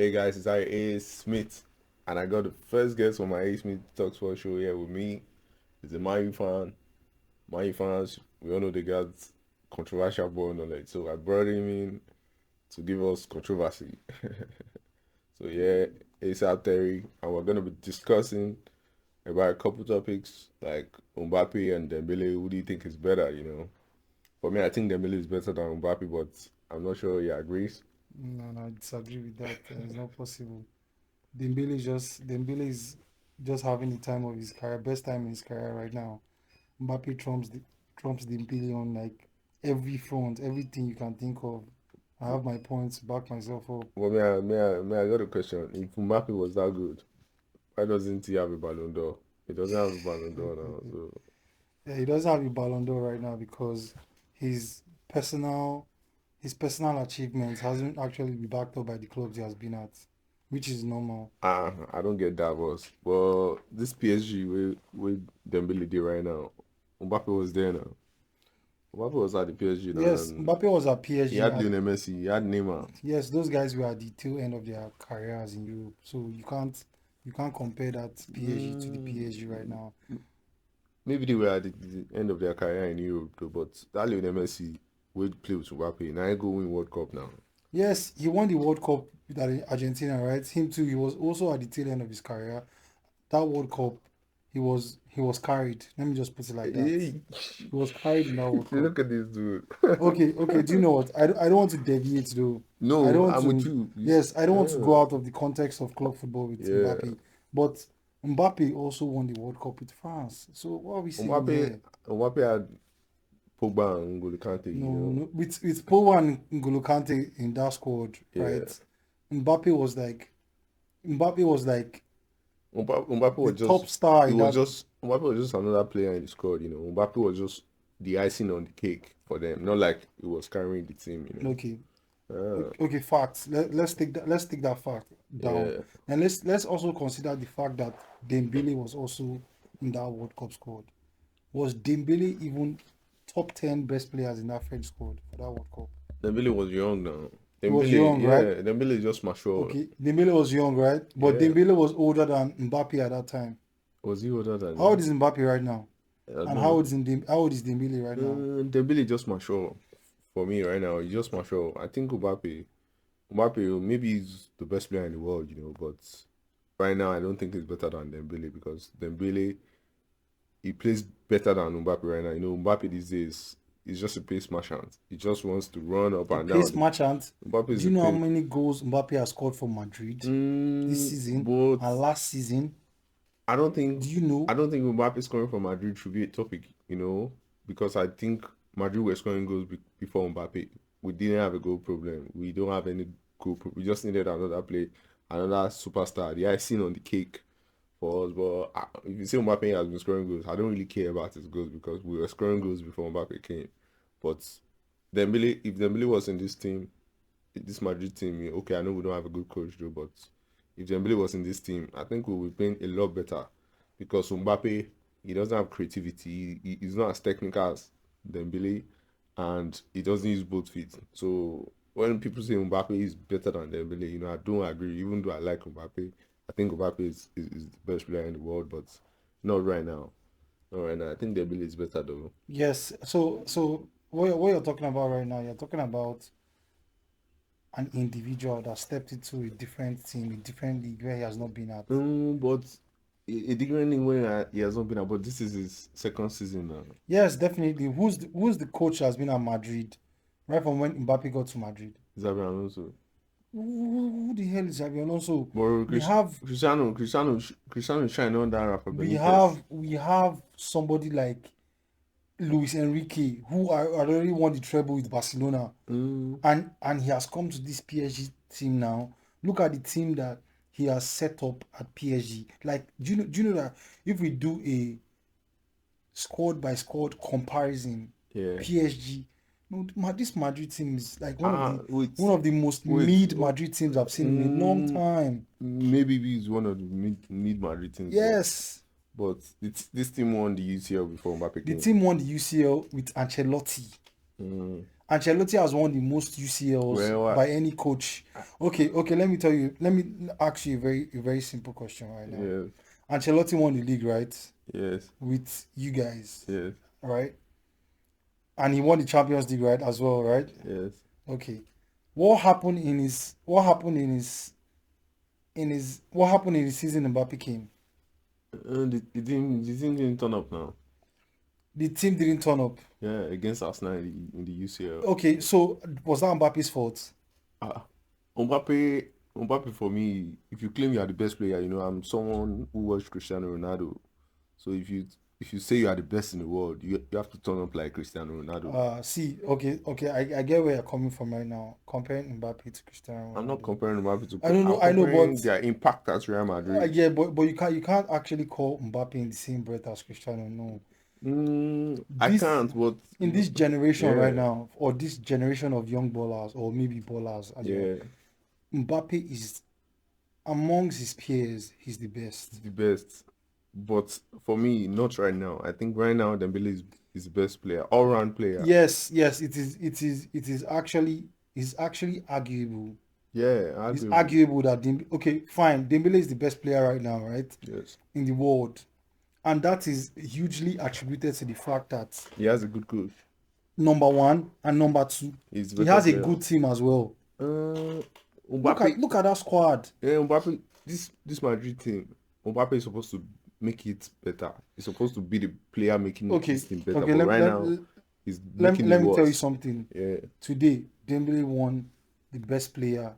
Hey guys, it's A. Smith, and I got the first guest on my A. Smith Talks for show here with me. He's a Man U fan. Man U fans, we all know they got controversial ball knowledge, so I brought him in to give us controversy. So yeah, ASAP Terry, and we're gonna be discussing about a couple topics like Mbappe and Dembele. Who do you think is better? For me, I think Dembele is better than Mbappe, but I'm not sure he agrees. No, I disagree with that. It's not possible. Dembele is just having the time of his career, best time in his career right now. Mbappe trumps Dembele on like every front, everything you can think of. I have my points, back myself up. Well, may I got a question. If Mbappe was that good, why doesn't he have a Ballon d'Or? He doesn't have a Ballon d'Or now. So Yeah, he doesn't have a Ballon d'Or right now because his personal his personal achievements hasn't actually been backed up by the clubs he has been at, which is normal. I don't get that, boss. Well, this PSG with Dembele did right now. Mbappe was there now. Mbappe was at the PSG now, Yes, and Mbappe was at he PSG had at Lionel Messi, he had Neymar. Yes, those guys were at the tail end of their careers in Europe, so you can't compare that PSG to the Mm, PSG right now. maybe they were at the end of their career in Europe, though. But that Lionel Messi will play with Mbappe. Now he go win World Cup now. Yes, he won the World Cup with Argentina, right? Him too. He was also at the tail end of his career. That World Cup, he was carried. Let me just put it like that. Hey, He was carried in that World Cup. look at this dude. Okay, okay. Do you know what? I don't want to deviate though. I don't No, want I'm with to. you. Yes, I don't want to go out of the context of club football with Yeah. Mbappe, but Mbappe also won the World Cup with France. So what are we saying Mbappe, here? Mbappe had Pogba and N'Golo Kante, No, no. With Powa and N'Golo Kante in that squad, Yeah. right? Mbappe was like Mbappe was like Mbappe the was top just, star it in was that. just, Mbappe was just another player in the squad. Mbappe was just the icing on the cake for them, not like he was carrying the team. Okay, Uh, okay. Facts. Let's take that fact down, yeah. and let's also consider the fact that Dembele was also in that World Cup squad. Was Dembele even top 10 best players in that French squad for that World Cup? Dembele was young now. He was Dembele, young, right? yeah, Dembele is just mature. Okay, Dembele was young, right? But Yeah. Dembele was older than Mbappe at that time. Was he older than How old him? is Mbappe right now? I don't And how know. old is Dembele right now? Dembele just mature for me right now. He's just mature. I think Mbappe, maybe he's the best player in the world, but right now I don't think he's better than Dembele because Dembele he plays better than Mbappe right now. Mbappe these days is just a pace merchant. He just wants to run up A and down. pace merchant. Mbappe is Do a you know how pace. many goals Mbappe has scored for Madrid this season But and last season? I don't think Do you know? I don't think Mbappe scoring for Madrid should be a topic, because I think Madrid were scoring goals before Mbappe. We didn't have a goal problem. We don't have any we just needed another superstar, the icing on the cake for us. But if you say Mbappe has been scoring goals, I don't really care about his goals because we were scoring goals before Mbappe came. But if Dembele was in this Madrid team, okay, I know we don't have a good coach though, but if Dembele was in this team, I think we would be playing a lot better because Mbappe, he doesn't have creativity. He's not as technical as Dembele, and he doesn't use both feet. So when people say Mbappe is better than Dembele, I don't agree. Even though I like Mbappe, I think Mbappe is the best player in the world, but not right now. Not right now. I think Dembele is better though. Yes. So what you're talking about right now, you're talking about an individual that stepped into a different team, a different league where he has not been at. But it didn't when he has not been about. This is his second season now. Yes, definitely. Who's the coach that has been at Madrid right from when Mbappe got to Madrid? Xabi Alonso. Who the hell is Xabi Alonso? But We have Cristiano is shining on that Rafa we Benitez. have we have somebody like Luis Enrique who already won the treble with Barcelona, Mm, and he has come to this PSG team now. Look at the team that he has set up at PSG. Like, do you know that if we do a squad by squad comparison, yeah. PSG, no, this Madrid team is like one of Ah, the wait, one of the most wait. mid Madrid teams I've seen in a long Mm, time. maybe he's one of the mid Madrid teams, Yes, but this team won the UCL before Mbappe the came. team won the UCL with Ancelotti. Mm. Ancelotti has won the most UCLs Well, by any coach. Okay, let me tell you. Let me ask you a very simple question right now. yes, Ancelotti won the league, right, yes, with you guys, yes, right? And he won the Champions League, right, as well, right? yes. Okay. What happened in his season Mbappe came? The team didn't turn up now. The team didn't turn up. Yeah, against Arsenal in the UCL. Okay, so was that Mbappe's fault? Ah, Mbappe for me, if you claim you are the best player, I'm someone who watched Cristiano Ronaldo. So if you say you are the best in the world, you have to turn up like Cristiano Ronaldo. See, okay, I get where you're coming from right now, comparing Mbappe to Cristiano I'm not Ronaldo. comparing Mbappe I I'm know, but comparing their impact at Real Madrid. yeah, but you can't actually call Mbappe in the same breath as Cristiano. No, I this can't, but in this generation right yeah, now, or this generation of young ballers, or maybe ballers as well, yeah, Mbappe is amongst his peers. He's the he's best. the best. But for me, not right now. I think right now Dembele is the best player, all round player. Yes, it is. It is actually. It's actually arguable. Yeah, It's arguable. arguable that okay, fine. Dembele is the best player right now, right, Yes, in the world, and that is hugely attributed to the fact that he has a good coach. number one and number two, He's a he better has a player. good team as well. Uh, Mbappe, Look at that squad. yeah, Mbappe. This Madrid team, Mbappe is supposed to make it better. He's supposed to be the player making Okay, this team better. okay. But right now, he's making it Let me tell you worse. something. Yeah. Today, Dembele won the best player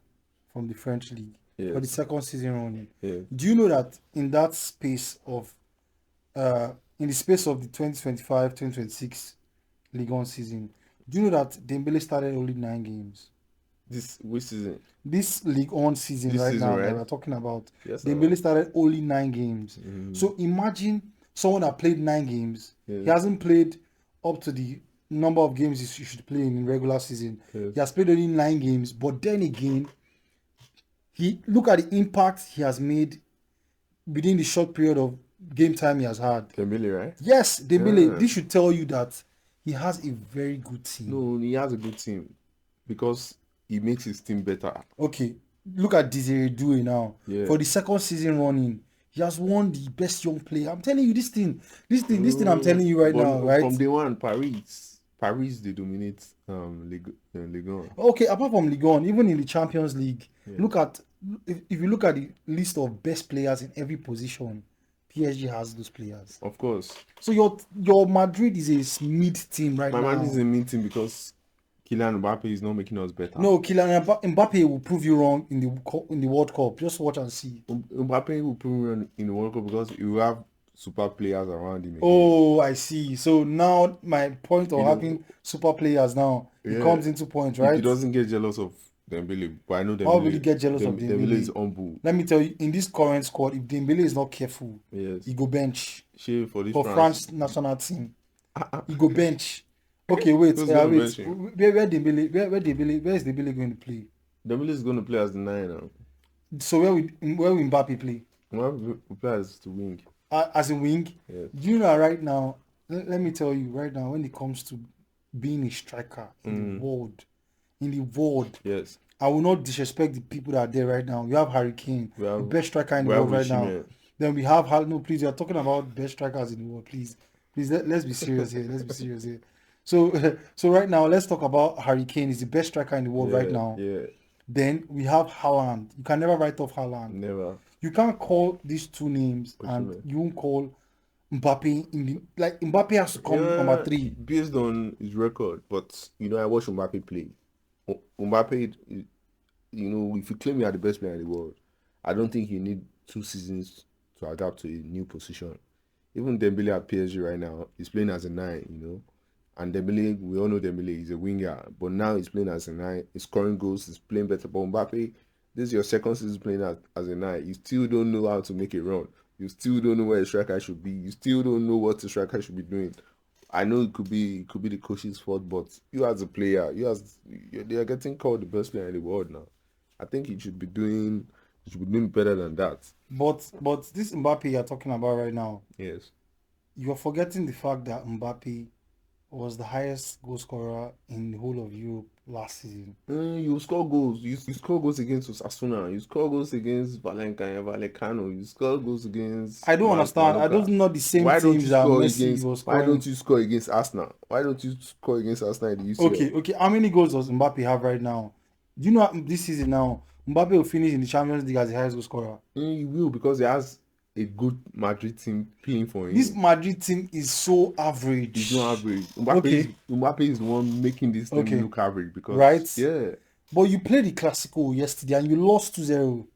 from the French league for the Yes. second season running. Yeah. Do you know that in that space of in the space of the 2025-2026 Ligue 1 season, do you know that Dembele started only 9 games? Which season? This League 1 season This right season, now that right? we're talking about, Yes, I Dembele know. started only 9 games. So imagine someone that played 9 games. He Yes. hasn't played up to the number of games he should play in regular season. Yes. He has played only 9 games, but then again, he look at the impact he has made within the short period of game time he has had. Dembele, right? Yes, Dembele. Yeah. This should tell you that he has a very good team. No, he has a good team because he makes his team better. Okay, look at Desiree Doué now. Yeah. For the second season running, he has won the best young player. I'm telling you this thing I'm telling you right But now, right? from day one, Paris, they dominate Ligue 1. Okay, apart from Ligue 1, even in the Champions League, look at if you look at the list of best players in every position, PSG has those players. Of course. So your Madrid is a mid team right My now. man is a meeting because Kylian Mbappe is not making us better. No, Kylian Mbappe will prove you wrong in the World Cup. Just watch and see. Mbappe will prove in the World Cup because he will have super players around him again. Oh, I see. So now my point of You know, having super players now, it yeah. comes into point, He right? doesn't get jealous of Dembele, but I know Why would he get jealous of Dembele Dembele? is humble. Let me tell you, in this current squad, if Dembele is not careful, Yes. he go bench Shey for this for France national team. He go bench. Okay, wait, Who's gonna wait. bench him? Where is Dembele going to play? Dembele is going to play as the 9 now. So where will Mbappe play? Mbappe will play as the wing. As a wing? Yes. Do you know right now? Let me tell you right now, when it comes to being a striker in the world, Yes. I will not disrespect the people that are there right now. We have Harry Kane, the best striker in the world right now. Then we have no, please, you're talking about best strikers in the world. Please, let's be serious here. Let's be serious here. So right now, let's talk about Harry Kane. He's the best striker in the world right now. Yeah. Then we have Haaland. You can never write off Haaland. Never. You can't call these two names and you won't call Mbappe in the like Mbappe has to come number 3 based on his record. But I watch Mbappe play. Mbappe, if you claim you are the best player in the world, I don't think you need 2 seasons to adapt to a new position. Even Dembele at PSG right now, he's playing as a 9, and Dembele, we all know Dembele is a winger, but now he's playing as a 9, he's scoring goals, he's playing better. But Mbappe, this is your second season playing as a 9. You still don't know how to make a run. You still don't know where a striker should be. You still don't know what the striker should be doing. I know it could be the coach's fault, but you as a player, they are getting called the best player in the world now. I think you should be doing better than that. But this Mbappe you're talking about right now, yes, you're forgetting the fact that Mbappe was the highest goal scorer in the whole of Europe last season. You score goals. You score goals against Osasuna. You score goals against Vallecano. You score goals against I don't understand. I Mallorca. don't know the same teams that Messi was Why don't scoring. you score against Arsenal? Why don't you score against Arsenal in the UCL? Okay. How many goals does Mbappe have right now? Do you know this season now? Mbappe will finish in the Champions League as the highest goal scorer. He will, because he has a good Madrid team playing for This him. Madrid team is so average. He's not average. Okay. Mbappe is the one making this team Okay. look average, because Right? yeah. But you played the Clasico yesterday and you lost 2-0.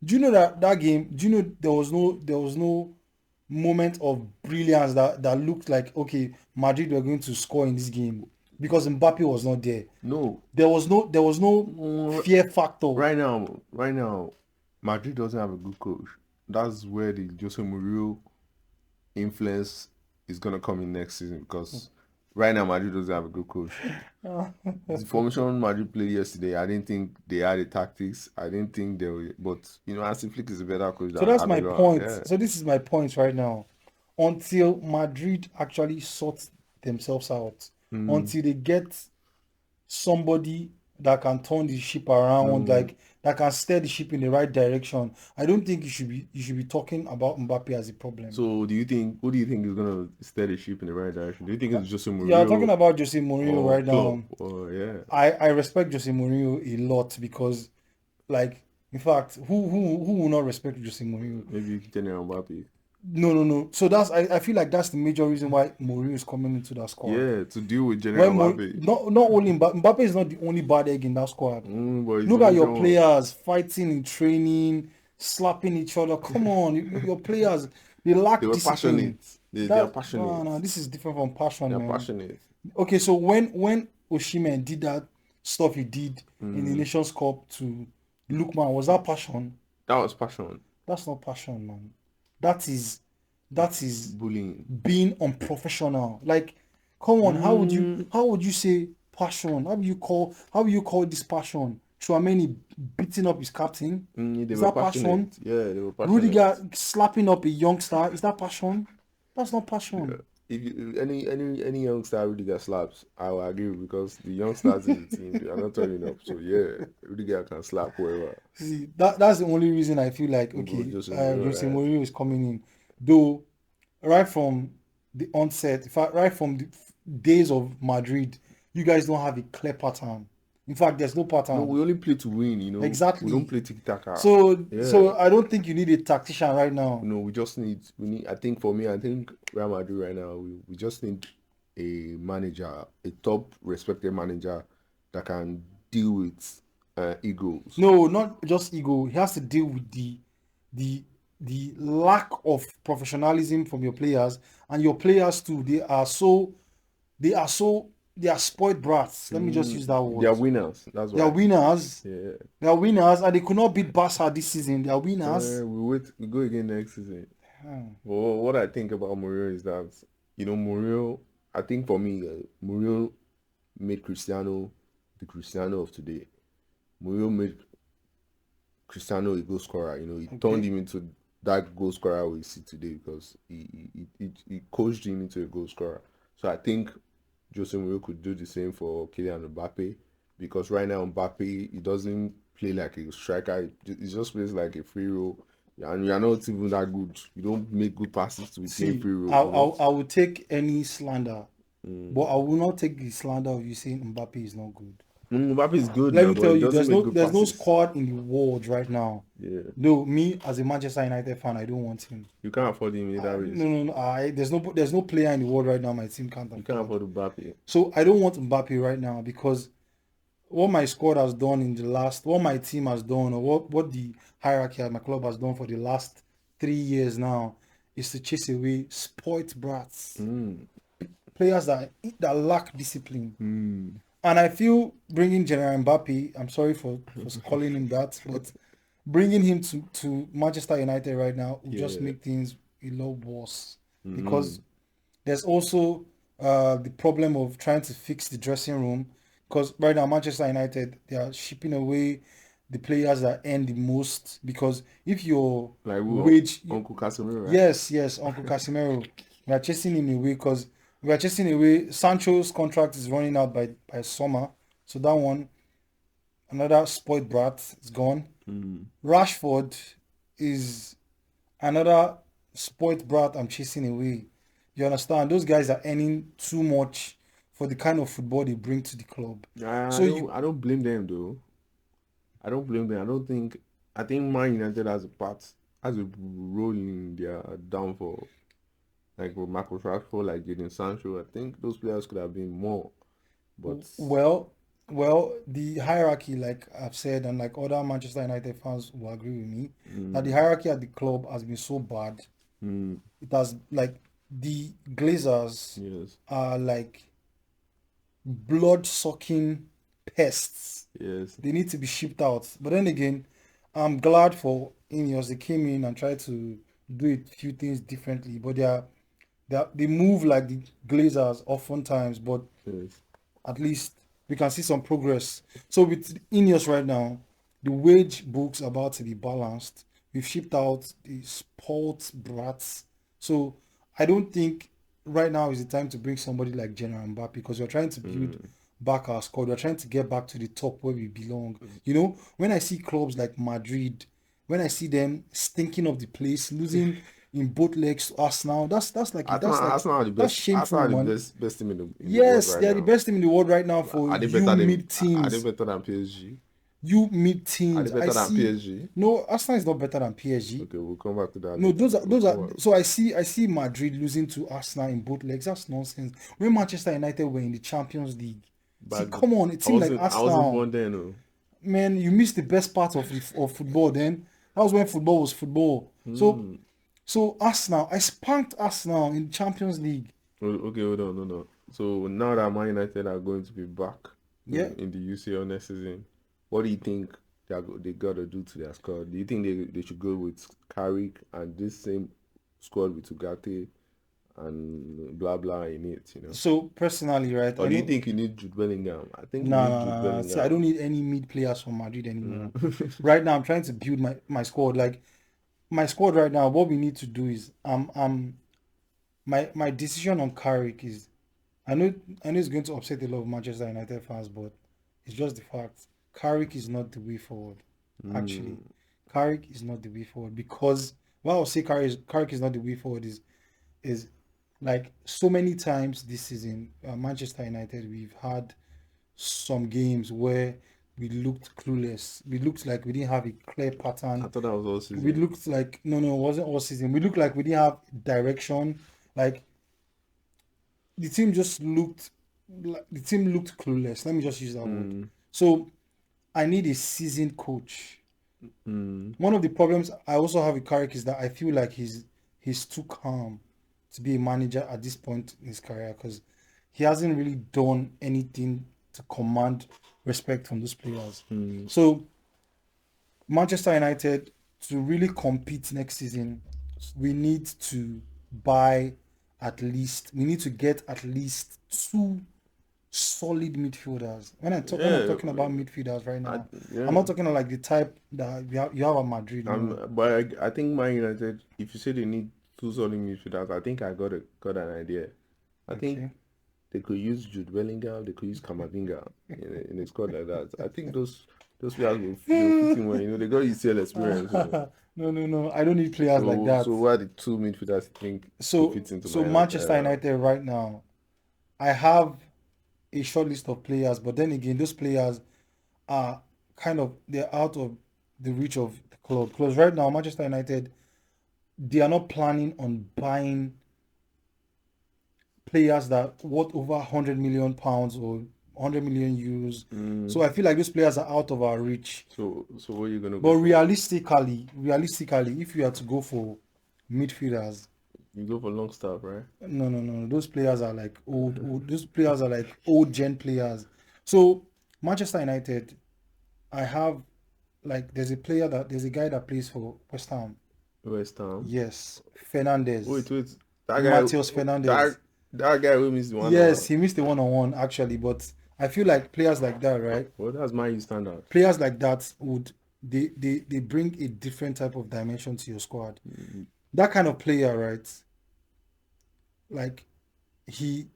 Do you know that game? Do you know there was no moment of brilliance that looked like, okay, Madrid were going to score in this game because Mbappe was not there. No. There was no fear factor. Right now, Madrid doesn't have a good coach. That's where the Jose Mourinho influence is gonna come in next season, because right now Madrid doesn't have a good coach. The formation Madrid played yesterday, I didn't think they had the tactics. I didn't think they were, but Hansi Flick is a better coach So than that's my Abelard. point. Yeah. So this is my point right now. Until Madrid actually sort themselves out, until they get somebody that can turn the ship around, like that can steer the ship in the right direction, I don't think you should be talking about Mbappe as a problem. So who do you think is gonna steer the ship in the right direction? Do you think it's Jose You are talking Mourinho about Jose Mourinho or right Klopp? now. Or yeah. I respect Jose Mourinho a lot because, like, in fact, who will not respect Jose Mourinho? Maybe General Mbappe. No. So I feel like that's the major reason why Mourinho is coming into that squad. Yeah, to deal with When General Mbappe. not only Mbappe is not the only bad egg in that squad. But he's Look the at your major one. players fighting in training, slapping each other. Come on, your players, they lack They were discipline. passionate. They are passionate. No, this is different from passion, They are man. passionate. Okay, so when Osimhen did that stuff he did in the Nations Cup to Lookman, was that passion? That was passion. That's not passion, man. That is Bullying. being unprofessional. Like, come on, how would you say passion? How will you call this passion? Chouameni beating up his captain? They Is were that passion? passionate. Yeah, they were passionate. Rudiger slapping up a youngster? Is that passion? That's not passion. Yeah. If you, any youngster Rudiger slaps, I will agree, because the youngsters in the team, they are not turning up. So yeah, Rudiger can slap whoever. See, that's the only reason I feel like, okay, Jose Jose Mourinho, Mourinho is coming in. Though, right from the onset, in fact, right from the days of Madrid, you guys don't have a clear pattern. In fact, there's no pattern. No, we only play to win, Exactly. We don't play tiki-taka. So I don't think you need a tactician right now. No, we need, I think Real Madrid right now, we just need a manager, a top respected manager that can deal with egos. No, not just ego. He has to deal with the lack of professionalism from your players, and your players too. They are spoiled brats. Let me just use that word. They are winners. That's why. They are winners. Yeah. They are winners, and they could not beat Barca this season. They are winners. We go again next season. Well, what I think about Mourinho is that, Mourinho, I think for me, Mourinho made Cristiano the Cristiano of today. Mourinho made Cristiano a goal scorer. He turned him into that goal scorer we see today, because he coached him into a goal scorer. So I think Jose Mourinho could do the same for Kylian Mbappe, because right now Mbappe, he doesn't play like a striker. He just plays like a free role, and you're not even that good. You don't make good passes to be playing free role. I will take any slander, but I will not take the slander of you saying Mbappe is not good. Mbappe is good. Let me tell you, there's no squad in the world right now. Yeah. Though me as a Manchester United fan, I don't want him. You can't afford him either way. No. There's no player in the world right now my team can't afford. You can't afford Mbappe. So I don't want Mbappe right now, because what my squad has done what my team has done, or what the hierarchy at my club has done for the last 3 years now, is to chase away spoilt brats, players that lack discipline. And I feel bringing General Mbappe, I'm sorry for calling him that, but bringing him to Manchester United right now will just make things a lot worse, because there's also the problem of trying to fix the dressing room, because right now Manchester United, they are shipping away the players that earn the most, because if your like wage, Uncle Casemiro, right? yes, Uncle Casemiro, they are chasing him away, because We are chasing away. Sancho's contract is running out by summer, so that one, another spoiled brat, is gone. Rashford is another spoiled brat I'm chasing away. You understand? Those guys are earning too much for the kind of football they bring to the club. I So you don't I don't blame them though. I don't blame them. I think Man United has a role in their downfall. Like with Marcus Rashford, like Jadon Sancho, I think those players could have been more. But well, the hierarchy, like I've said, and like other Manchester United fans will agree with me, that the hierarchy at the club has been so bad. mm, It has like the Glazers yes, are like blood-sucking pests. yes, They need to be shipped out. But then again, I'm glad for Ineos. They came in and tried to do a few things differently, but they move like the Glazers oftentimes, but yes. at least we can see some progress. So with Ineos right now, the wage books are about to be balanced. We've shipped out the sports brats. So I don't think right now is the time to bring somebody like General Mbappe because we're trying to build Mm. back our squad. We're trying to get back to the top where we belong. You know, when I see clubs like Madrid, when I see them stinking of the place, losing in both legs to Arsenal, that's Arsenal shameful, are the man. best team in the world Yes, right they are the now. best team in the world right now for you mid Are they teams. better than PSG? You mid Are they teams. I better than see. PSG? No, Arsenal is not better than PSG. Okay, we'll come back to that No, later. those are. So I see Madrid losing to Arsenal in both legs. That's nonsense. When Manchester United were in the Champions League, see, Back then, come on, a team like I wasn't Arsenal, born then. Oh. man, you missed the best part of football. Then that was when football was football. So Hmm. Arsenal, I spanked Arsenal in Champions League. Okay, hold on, hold on. So now that Man United are going to be back Yeah. in the UCL next season, what do you think they gotta do to their squad? Do you think they should go with Carrick and this same squad with Ugarte and blah blah in it, you know? So personally, right, Or I do you know. think you need Jude Bellingham? I think you No, need no, Jude no, no. See, I Bellingham. don't need any mid players from Madrid Mm. anymore. Right now, I'm trying to build my squad. Like my squad right now, what we need to do is my decision on Carrick is I know it's going to upset a lot of Manchester United fans, but it's just the fact. Carrick is not the way forward. Actually, Mm. Carrick is not the way forward because why I'll say Carrick is not the way forward is like so many times this season, Manchester United we've had some games where we looked clueless. We looked like we didn't have a clear I pattern. thought that was all We season. looked like no, it wasn't all season. We looked like we didn't have direction. Like the team just looked like the team looked clueless. Let me just use that word. Mm. So I need a seasoned coach. Mm. One of the problems I also have with Carrick is that I feel like he's too calm to be a manager at this point in his career because he hasn't really done anything to command respect from those players. Mm. So Manchester United to really compete next season, we need to we need to get at least two solid midfielders. When I'm Yeah, talking about midfielders right I, now, I'm yeah. not talking like the type that you have at Madrid. No, But I think Man United, if you say they need two solid midfielders, I think I got an idea. I think okay. they could use Jude Bellingham, they could use Kamavinga in a squad like that. I think those players they'll fit in well. You know, they got UCL experience. So No. I don't need players like that. so what are the two midfielders you think could So fit into so Man United? Manchester United right now, I have a short list of players, but then again, those players are they're out of the reach of the club. Because right now, Manchester United, they are not planning on buying players that worth over £100 million or 100 million euros. Mm, So I feel like those players are out of our reach. so what are you gonna go But for? realistically, if you are to go for midfielders, You go for long stuff, right? no. Those players are like old. Those players are like old gen players. So Manchester United, I have like there's a guy that plays for West Ham. West Ham. Yes, Fernandez, Wait, that guy, Matheus that Fernandez. that guy who missed the one on Yes, one. he missed the one-on-one actually, but I feel like players like that, right? Well, that's my standard. Players like that would they bring a different type of dimension to your squad. Mm, That kind of player, right? Like he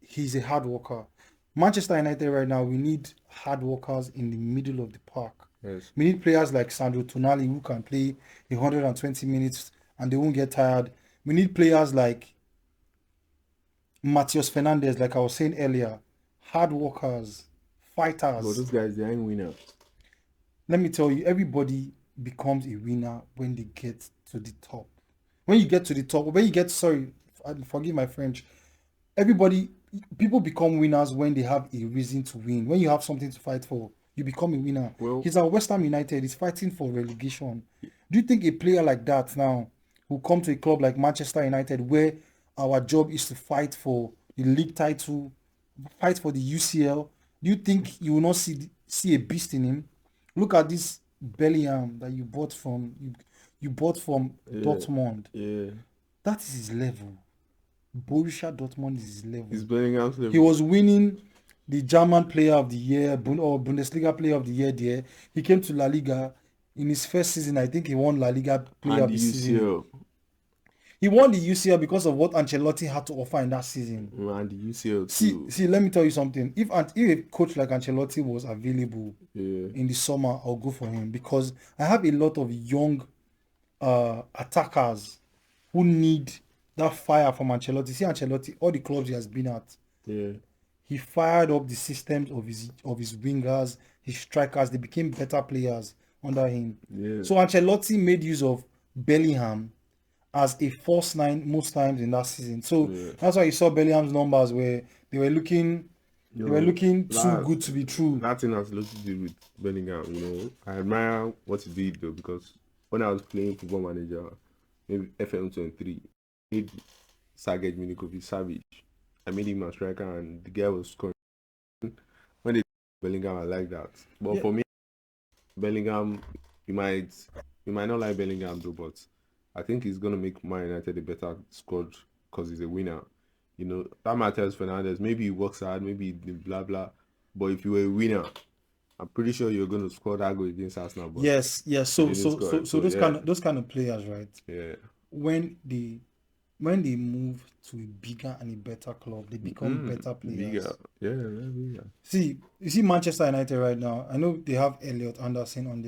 he's a hard worker. Manchester United right now, we need hard workers in the middle of the park. Yes. We need players like Sandro Tonali who can play 120 minutes and they won't get tired. We need players like Matheus Fernandes, like I was saying earlier, hard workers, But fighters. those guys, they ain't winners. Let me tell you, everybody becomes a winner when they get to the top. When you get to the top, when you get, sorry, forgive my French, people become winners when they have a reason to win. When you have something to fight for, you become a winner. Well, He's at West Ham United. He's fighting for relegation. Do you think a player like that now will come to a club like Manchester United, where our job is to fight for the league title, fight for the UCL? Do you think you will not see a beast in him? Look at this Bellingham that you bought from Dortmund. yeah, That is his level. Borussia Dortmund is his level. it's Bellingham's He level. was winning the German Player of the Year or Bundesliga Player of the Year there. He came to La Liga. In his first season, I think he won La Liga Player And of the the Season. UCL. He won the UCL because of what Ancelotti had to offer in that season. And the UCL too. See, let me tell you something. If a coach like Ancelotti was available Yeah. in the summer, I'll go for him because I have a lot of young attackers who need that fire from Ancelotti. See, Ancelotti, all the clubs he has been at, Yeah. he fired up the systems of his wingers, his strikers. They became better players under him. Yeah. So Ancelotti made use of Bellingham as a false nine most times in that season. So Yeah. that's why you saw Bellingham's numbers where they were looking too good to be true. That thing has a lot to do with Bellingham, you know. I admire what he did though, because when I was playing Football Manager, maybe FM23, I made Sergej Milinkovic-Savic. I made him a striker and the guy was scoring. When they Bellingham, I like that. But Yeah. for me, Bellingham, you might not like Bellingham though, but I think he's gonna make Man United a better squad because he's a winner. You know, that Matheus Fernandes, maybe he works hard, maybe blah blah. But if you were a winner, I'm pretty sure you're gonna score that goal against Arsenal. But Yes. he So didn't score it. So, those yeah. those kind of players, right? Yeah. When they move to a bigger and a better club, they become better players. Bigger. Yeah, bigger. See, you see Manchester United right now. I know they have Elliot Anderson on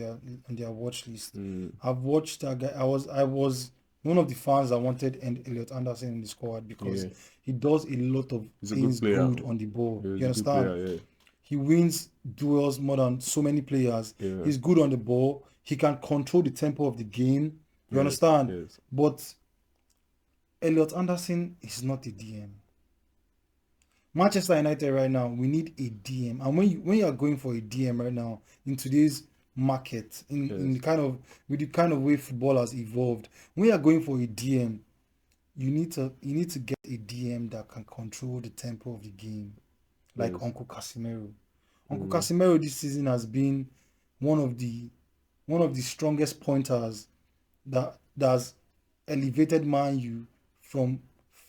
their watch list. I've watched that guy. I was one of the fans that wanted Elliot Anderson in the squad because he does a lot of He's a things good player. good on the ball. He's You a good understand? player, yeah. He wins duels more than so many players. Yeah. He's good on the ball. He can control the tempo of the game. You Yes, understand? yes. But Elliot Anderson is not a DM. Manchester United right now, we need a DM. And when you are going for a DM right now in today's market, in the kind of way football has evolved, when you are going for a DM, you need to get a DM that can control the tempo of the game, like Yes. Uncle Casemiro. Uncle Casemiro this season has been one of the strongest pointers that has elevated Man U from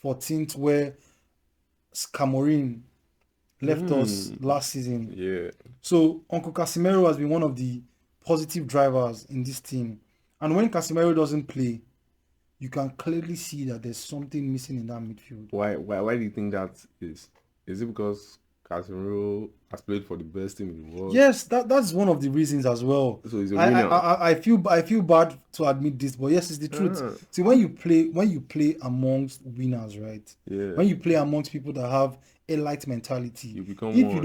14th where Cameroon left us last season. Yeah. So Uncle Casemiro has been one of the positive drivers in this team. And when Casemiro doesn't play, you can clearly see that there's something missing in that midfield. Why do you think that is? Is it because Casemiro has played for the best team in the world? Yes, that's one of the reasons as well. So he's a winner. I feel bad to admit this, but yes, it's the truth. See, when you play amongst winners, right? Yeah. When you play amongst people that have a light mentality, You become if one.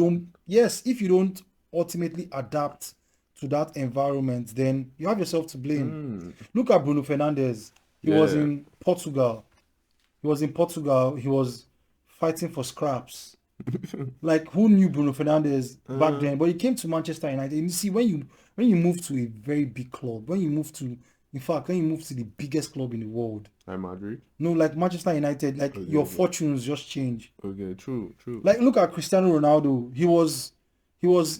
you don't ultimately adapt to that environment, then you have yourself to blame. Look at Bruno Fernandes. He was in Portugal. He was fighting for scraps. Like, who knew Bruno Fernandes back then? But he came to Manchester United. And you see, when you move to a very big club, when you move to the biggest club in the world, Like Madrid. no, like Manchester United, like your fortunes just change. Okay, true. Like, look at Cristiano Ronaldo. He was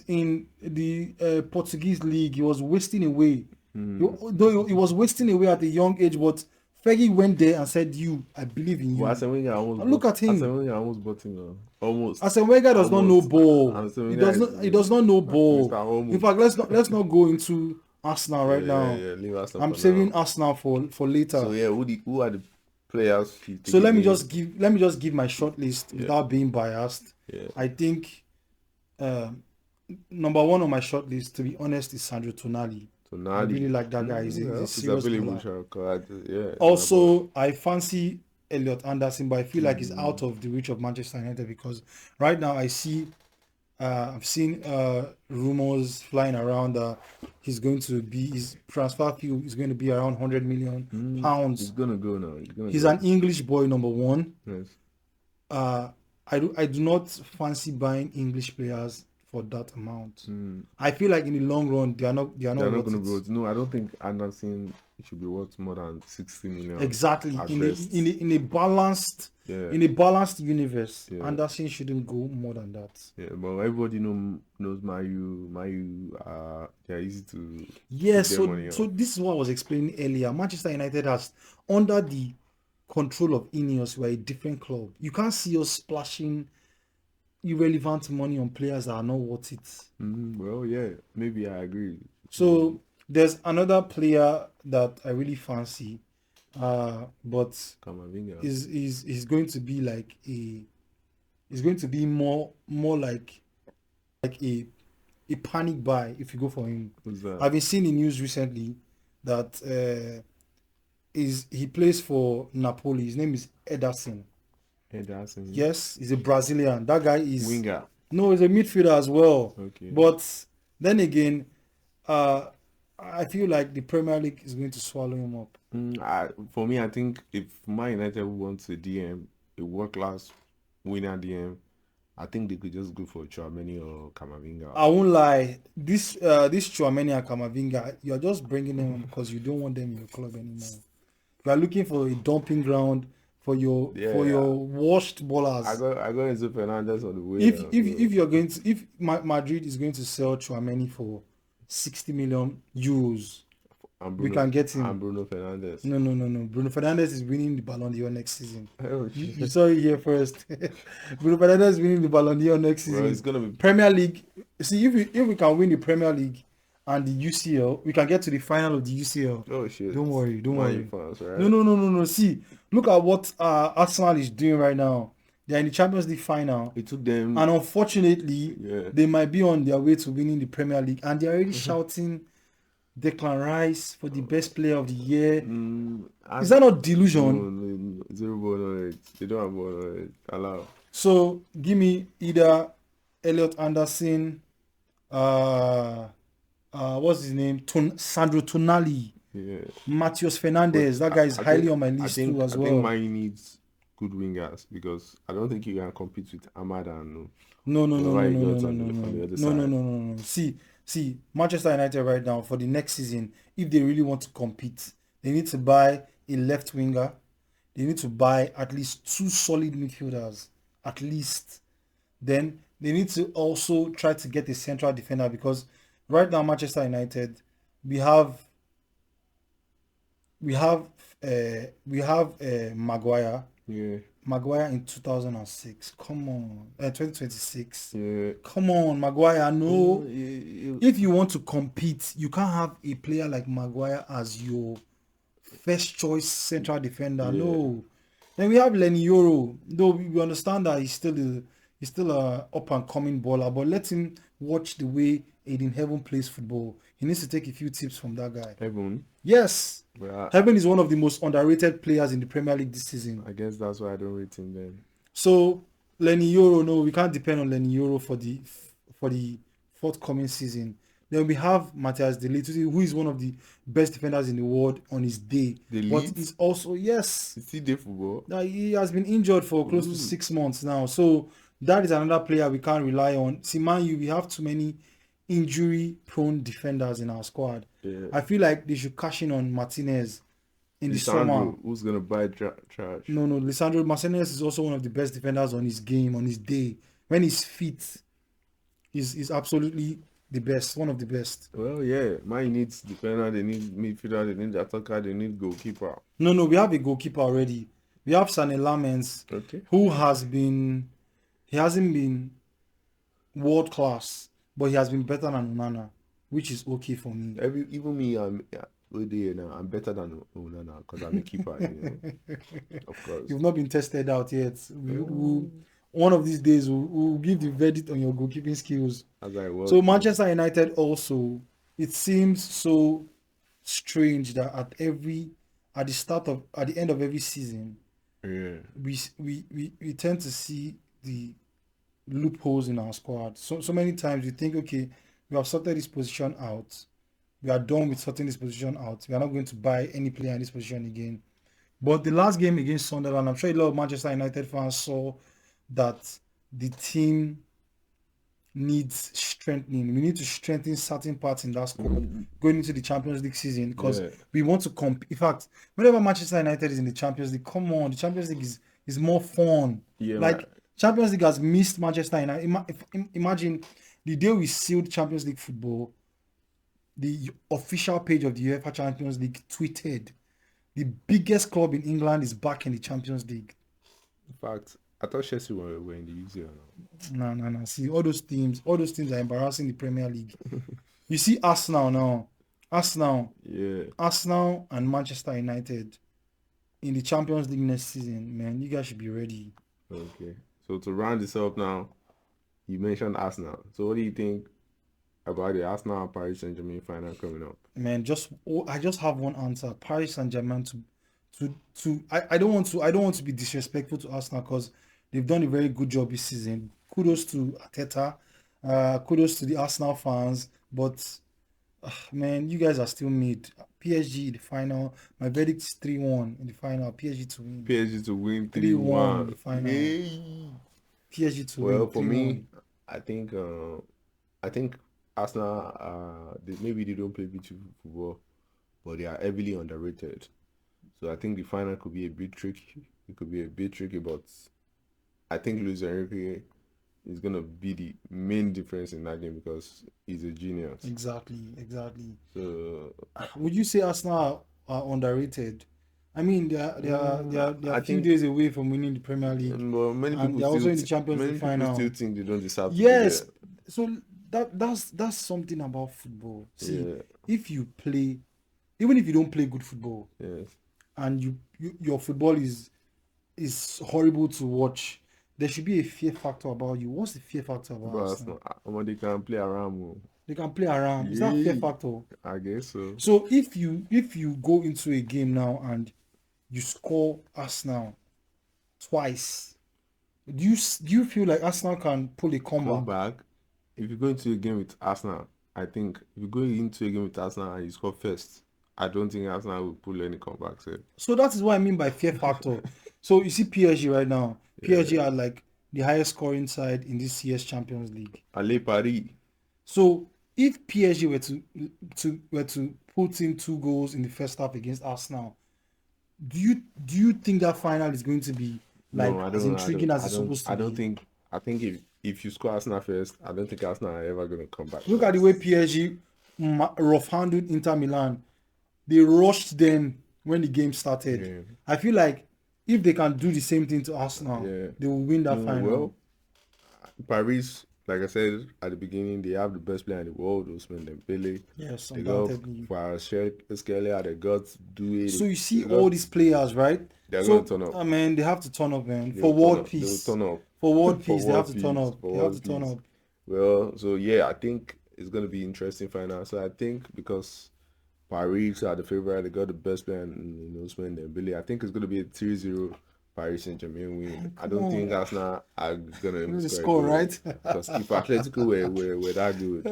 in the Portuguese league. He was wasting away. Though he was wasting away at a young age, but Fergie went there and said, I believe in you. Well, Arsene Wenger Look at him. Arsene Wenger almost bought him. Almost. Arsene Wenger does not know ball. Arsene Wenger He does not know ball. Mr. Almost. In fact, let's not go into Arsenal right now. Yeah, leave Arsenal I'm for saving now. Arsenal for later. So yeah, who are the players you think So let me again? just give my short list Yeah, without being biased. yeah. I think uh, number one on my short list, to be honest, is Sandro Tonali. I really Tonali. like that guy. He's a Well, it's serious available, baller. Shaka. Yeah, it's my boy. Also, I fancy Elliot Anderson, but I feel like he's Mm, out of the reach of Manchester United because right now I've seen rumors flying around that his transfer fee is going to be around 100 million he's pounds. gonna go now. He's gonna He's go. an English boy, number one. Yes. Uh, I do not fancy buying English players for that amount. Mm. I feel like in the long run they are not They're not worth gonna it. be worth. No, I don't think Anderson should be worth more than 60 million Exactly. at best. In Yeah, a balanced universe, yeah, Anderson shouldn't go more than that. yeah. But everybody knows Mayu. They're easy to Yeah, take their money so off. this is what I was explaining earlier. Manchester United has, under the control of Ineos, we're a different club. You can't see us splashing irrelevant money on players that are not worth it. Well, yeah, maybe I agree. So there's another player that I really fancy, but Kamavinga. is going to be like is going to be more like a panic buy if you go for him. Who's that? I've been seeing in news recently that is he plays for Napoli. His name is Ederson. Henderson. Yes, he's a Brazilian. That guy is Winger. no, he's a midfielder as well. Okay. But then again, uh, I feel like the Premier League is going to swallow him up. For me, I think if Man United wants a DM, a world-class winner DM, I think they could just go for Chouameni or Kamavinga. I won't lie. This Chouameni and Kamavinga, you're just bringing them because you don't want them in your club anymore. You are looking for a dumping ground for your Yeah, washed ballers. I got Enzo Fernandez on the way. If Madrid is going to sell Chouameni for 60 million euros, we can get him. And Bruno Fernandes. No. Bruno Fernandes is winning the Ballon d'Or next season. Oh, You saw it here first. Bruno Fernandes is winning the Ballon d'Or next season. Well, it's gonna be Premier League. See, if we can win the Premier League and the UCL, we can get to the final of the UCL. oh shit. Don't worry. Fans, right? No. See, look at what Arsenal is doing right now. They're in the Champions League final. It took them, and unfortunately, they might be on their way to winning the Premier League, and they're already shouting Declan Rice for the best player of the year. Is that not delusion? No, zero ball knowledge. They don't have ball knowledge. Allow. So give me either Elliot Anderson, what's his name? Sandro Tonali, Matheus Fernandes. That guy is highly on my list too as well. I think Man needs good wingers because I don't think you can compete with Ahmad and No. on the other side. No. See, Manchester United right now for the next season, if they really want to compete, they need to buy a left winger. They need to buy at least 2 solid midfielders, at least. Then they need to also try to get a central defender because right now Manchester United, we have Maguire. Yeah. Maguire in 2006. Come on. 2026. Yeah. Come on, Maguire. No. If you want to compete, you can't have a player like Maguire as your first choice central defender. No. Then we have Lenny Yoro. Though we understand that he's still a up and coming baller, but let him watch the way Aiden Heaven plays football. He needs to take a few tips from that guy. Heaven? Yes. Well, Heaven is one of the most underrated players in the Premier League this season. I guess that's why I don't rate him then. So Lenny Yoro, no, we can't depend on Lenny Yoro for the forthcoming season. Then we have Matthias De Ligt, who is one of the best defenders in the world on his day. But he's also, yes. Is he day football? He has been injured for close to 6 months now. So that is another player we can't rely on. See, man, we have too many injury-prone defenders in our squad. Yeah. I feel like they should cash in on Martinez in the summer. Who's going to buy trash? No, Lisandro Martinez is also one of the best defenders on his game, on his day. When he's fit, he's absolutely the best, one of the best. Well, yeah, man needs defender, they need midfielder, they need attacker, they need goalkeeper. No, we have a goalkeeper already. We have Sané Lamens, who he hasn't been world class, but he has been better than Onana, which is okay for me. Even me, ODA now. I'm better than Onana because I'm a keeper, of course. You've not been tested out yet. Mm. One of these days, we'll give the verdict on your goalkeeping skills. As I was. So Manchester United also, it seems so strange that at the end of every season, Yeah. we tend to see the loopholes in our squad. So many times we think, okay, we have sorted this position out. We are done with sorting this position out. We are not going to buy any player in this position again. But the last game against Sunderland, I'm sure a lot of Manchester United fans saw that the team needs strengthening. We need to strengthen certain parts in that squad going into the Champions League season because we want to compete. In fact, whenever Manchester United is in the Champions League, come on, the Champions League is more fun. Yeah, like Champions League has missed Manchester United. Imagine the day we sealed Champions League football, the official page of the UEFA Champions League tweeted, the biggest club in England is back in the Champions League. In fact, I thought Chelsea were in the UCL now. No. See, all those teams are embarrassing the Premier League. You see Arsenal now. Arsenal and Manchester United in the Champions League next season, man. You guys should be ready. Okay. So to round this up now, you mentioned Arsenal. So what do you think about the Arsenal and Paris Saint-Germain final coming up? Man, I just have one answer. Paris Saint-Germain I don't want to be disrespectful to Arsenal because they've done a very good job this season. Kudos to Arteta. Kudos to the Arsenal fans. But man, you guys are still mid. PSG in the final. My verdict is 3-1 in the final. PSG to win. PSG to win 3-1 in the final. Yay. PSG to win. Well, 3-1. for me, I think Arsenal, maybe they don't play beautiful football, but they are heavily underrated. So I think the final could be a bit tricky. It could be a bit tricky, but I think Luis Enrique is going to be the main difference in that game because he's a genius. Exactly. So would you say Arsenal are underrated? I mean, they are a few days away from winning the Premier League. But many people they're also in the Champions League final. Many people still think they don't deserve to yes. be there. So that's something about football. See, if you play, even if you don't play good football, and your football is horrible to watch, there should be a fear factor about you. What's the fear factor about Arsenal? They can play around. They can play around. Is that fear factor? I guess so. So if you go into a game now and you score Arsenal twice, do you feel like Arsenal can pull a comeback? If you go into a game with Arsenal, I think if you go into a game with Arsenal and you score first, I don't think Arsenal will pull any comebacks. So that is what I mean by fear factor. So you see PSG right now. PSG are like the highest scoring side in this year's Champions League. Allez Paris. So if PSG were to put in 2 goals in the first half against Arsenal, do you think that final is going to be as intriguing as it's supposed to be? I think if you score Arsenal first, I don't think Arsenal are ever going to come back. Look at the way PSG rough-handled Inter Milan. They rushed them when the game started. I feel like if they can do the same thing to Arsenal, they will win that final. Well, Paris, like I said at the beginning, they have the best player in the world, Ousmane Dembele. Yes, they got Kvaratskhelia, they got Doué. So you see all these players, right? They're going to turn up. Man, they have to turn up, man. For world peace. They will turn up. For world peace, they have to turn up. They have to turn up. Well, so I think it's going to be interesting final. So I think because Paris are the favorite, they got the best player in Ousmane Dembele, I think it's going to be a 3-0 Paris Saint-Germain win. I don't think Arsenal are going to score, right? Because if Atletico were that good,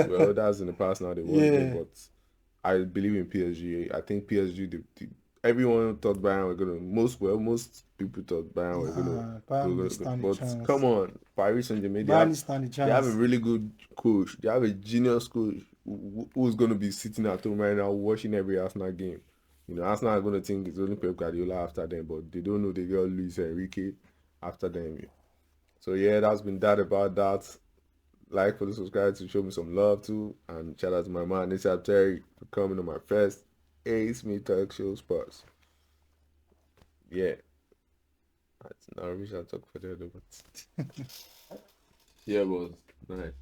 well, that's in the past now, they won. But I believe in PSG. I think PSG, everyone thought Bayern were going to, most people thought Bayern were going to, but come on, Paris Saint-Germain, they have a really good coach. They have a genius coach who's going to be sitting at home right now watching every Arsenal game. Arsenal are going to think it's only Pep Guardiola after them, but they don't know they got Luis Enrique after them. So that's been that about that. Like for the subscribe to show me some love too, and shout out to my man Nisha Terry for coming on my first Ace Me Talk Show Sports. That's not a reason I talk for the other, but but nice.